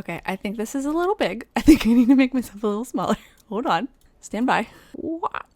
Okay, I think this is a little big. I think I need to make myself a little smaller. Hold on. Stand by.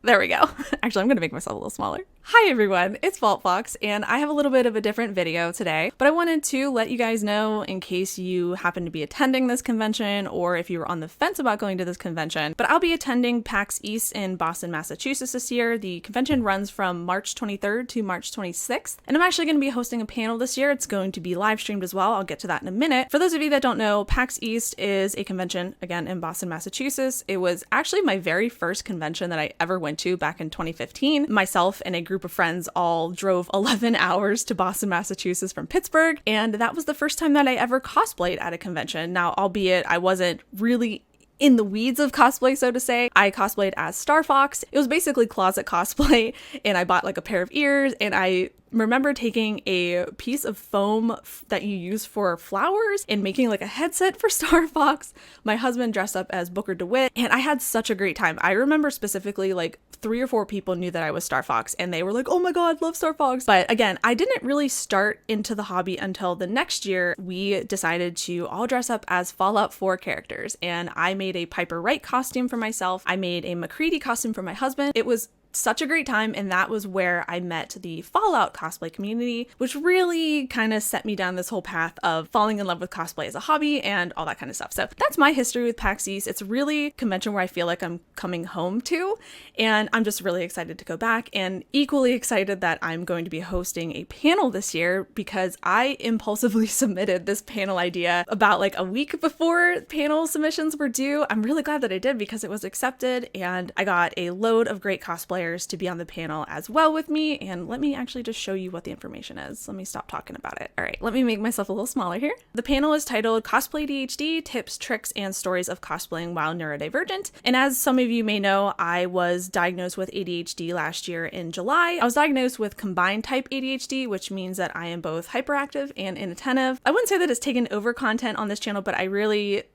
There we go. Actually, I'm going to make myself a little smaller. Hi everyone, it's Vault Fox, and I have a little bit of a different video today, but I wanted to let you guys know in case you happen to be attending this convention or if you were on the fence about going to this convention, but I'll be attending PAX East in Boston, Massachusetts this year. The convention runs from March 23rd to March 26th, and I'm actually going to be hosting a panel this year. It's going to be live streamed as well. I'll get to that in a minute. For those of you that don't know, PAX East is a convention, again, in Boston, Massachusetts. It was actually my very first convention that I ever went to back in 2015. Myself and a group of friends all drove 11 hours to Boston, Massachusetts from Pittsburgh, and that was the first time that I ever cosplayed at a convention. Now, albeit I wasn't really in the weeds of cosplay, so to say. I cosplayed as Star Fox. It was basically closet cosplay, and I bought like a pair of ears, and I remember taking a piece of foam that you use for flowers and making like a headset for Star Fox. My husband dressed up as Booker DeWitt, and I had such a great time. I remember specifically like 3 or 4 people knew that I was Star Fox, and they were like, oh my god, love Star Fox. But again, I didn't really start into the hobby until the next year. We decided to all dress up as Fallout 4 characters, and I made a Piper Wright costume for myself. I made a McCready costume for my husband. It was such a great time, and that was where I met the Fallout cosplay community, which really kind of set me down this whole path of falling in love with cosplay as a hobby and all that kind of stuff. So that's my history with PAX East. It's really a convention where I feel like I'm coming home to, and I'm just really excited to go back, and equally excited that I'm going to be hosting a panel this year because I impulsively submitted this panel idea about like a week before panel submissions were due. I'm really glad that I did because it was accepted, and I got a load of great cosplayers to be on the panel as well with me. And let me actually just show you what the information is. Let me stop talking about it. All right, let me make myself a little smaller here. The panel is titled Cosplay ADHD, Tips, Tricks, and Stories of Cosplaying While Neurodivergent. And as some of you may know, I was diagnosed with ADHD last year in July. I was diagnosed with combined type ADHD, which means that I am both hyperactive and inattentive. I wouldn't say that it's taken over content on this channel, but I really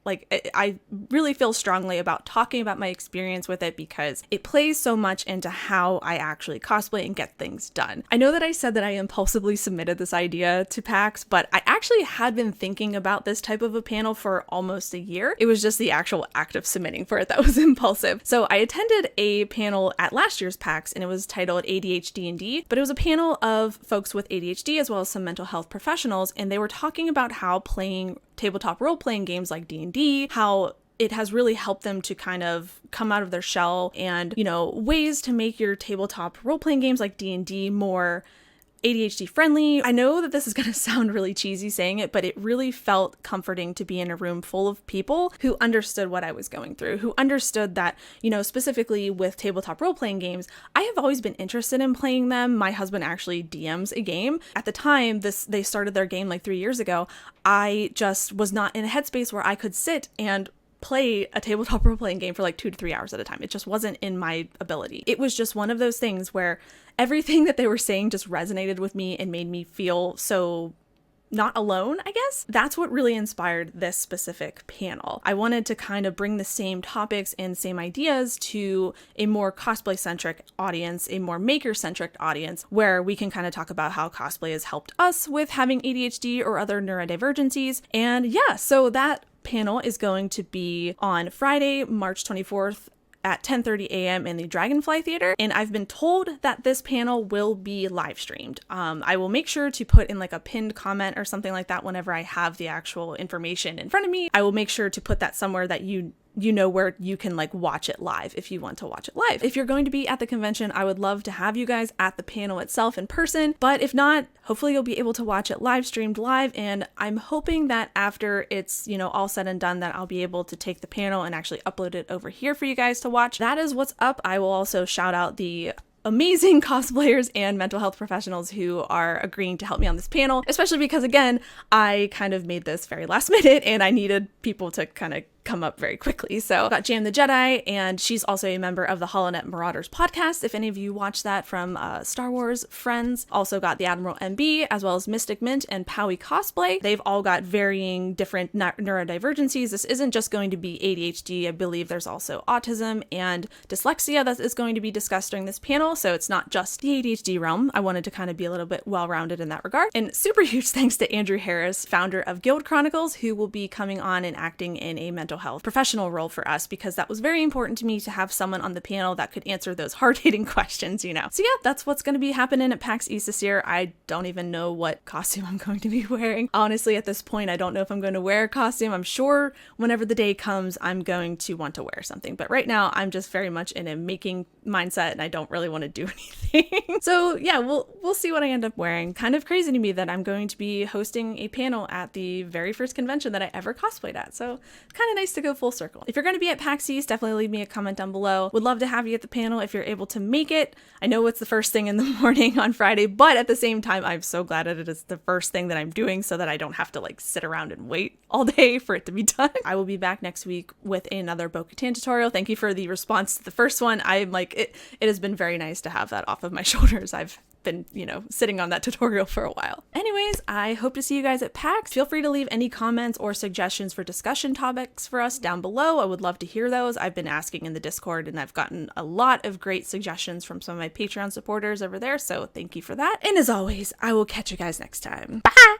feel strongly about talking about my experience with it because it plays so much into how I actually cosplay and get things done. I know that I said that I impulsively submitted this idea to PAX, but I actually had been thinking about this type of a panel for almost a year. It was just the actual act of submitting for it that was impulsive. So I attended a panel at last year's PAX, and it was titled ADHD&D, but it was a panel of folks with ADHD as well as some mental health professionals, and they were talking about how playing tabletop role-playing games like D&D, how it has really helped them to kind of come out of their shell, and, you know, ways to make your tabletop role-playing games like D&D more ADHD friendly. I know that this is going to sound really cheesy saying it, but it really felt comforting to be in a room full of people who understood what I was going through, who understood that, you know, specifically with tabletop role-playing games, I have always been interested in playing them. My husband actually DMs a game. At the time they started their game like 3 years ago, I just was not in a headspace where I could sit and play a tabletop role-playing game for like 2 to 3 hours at a time. It just wasn't in my ability. It was just one of those things where everything that they were saying just resonated with me and made me feel so not alone, I guess. That's what really inspired this specific panel. I wanted to kind of bring the same topics and same ideas to a more cosplay-centric audience, a more maker-centric audience, where we can kind of talk about how cosplay has helped us with having ADHD or other neurodivergencies. And yeah, so that panel is going to be on Friday, March 24th at 10:30 a.m. in the Dragonfly Theater, and I've been told that this panel will be live streamed. I will make sure to put in like a pinned comment or something like that whenever I have the actual information in front of me. I will make sure to put that somewhere that you know where you can like watch it live if you want to watch it live. If you're going to be at the convention, I would love to have you guys at the panel itself in person, but if not, hopefully you'll be able to watch it live streamed live, and I'm hoping that after it's, you know, all said and done, that I'll be able to take the panel and actually upload it over here for you guys to watch. That is what's up. I will also shout out the amazing cosplayers and mental health professionals who are agreeing to help me on this panel, especially because, again, I kind of made this very last minute and I needed people to kind of come up very quickly. So got Jam the Jedi, and she's also a member of the HoloNet Marauders podcast, if any of you watch that from Star Wars friends. Also got the Admiral MB, as well as Mystic Mint and Powie Cosplay. They've all got varying different neurodivergencies. This isn't just going to be ADHD. I believe there's also autism and dyslexia that is going to be discussed during this panel, so it's not just the ADHD realm. I wanted to kind of be a little bit well-rounded in that regard. And super huge thanks to Andrew Harris, founder of Guild Chronicles, who will be coming on and acting in a mental health professional role for us, because that was very important to me to have someone on the panel that could answer those hard-hitting questions, you know. So yeah, that's what's going to be happening at PAX East this year. I don't even know what costume I'm going to be wearing. Honestly, at this point, I don't know if I'm going to wear a costume. I'm sure whenever the day comes, I'm going to want to wear something. But right now, I'm just very much in a making mindset, and I don't really want to do anything. So yeah, we'll see what I end up wearing. Kind of crazy to me that I'm going to be hosting a panel at the very first convention that I ever cosplayed at. So it's kind of nice to go full circle. If you're going to be at PAX East, definitely leave me a comment down below. Would love to have you at the panel if you're able to make it. I know it's the first thing in the morning on Friday, but at the same time, I'm so glad that it is the first thing that I'm doing so that I don't have to like sit around and wait all day for it to be done. I will be back next week with another Bo-Katan tutorial. Thank you for the response to the first one. I'm like, it has been very nice to have that off of my shoulders. I've been, you know, sitting on that tutorial for a while. Anyways, I hope to see you guys at PAX. Feel free to leave any comments or suggestions for discussion topics for us down below. I would love to hear those. I've been asking in the Discord, and I've gotten a lot of great suggestions from some of my Patreon supporters over there, so thank you for that. And as always, I will catch you guys next time. Bye!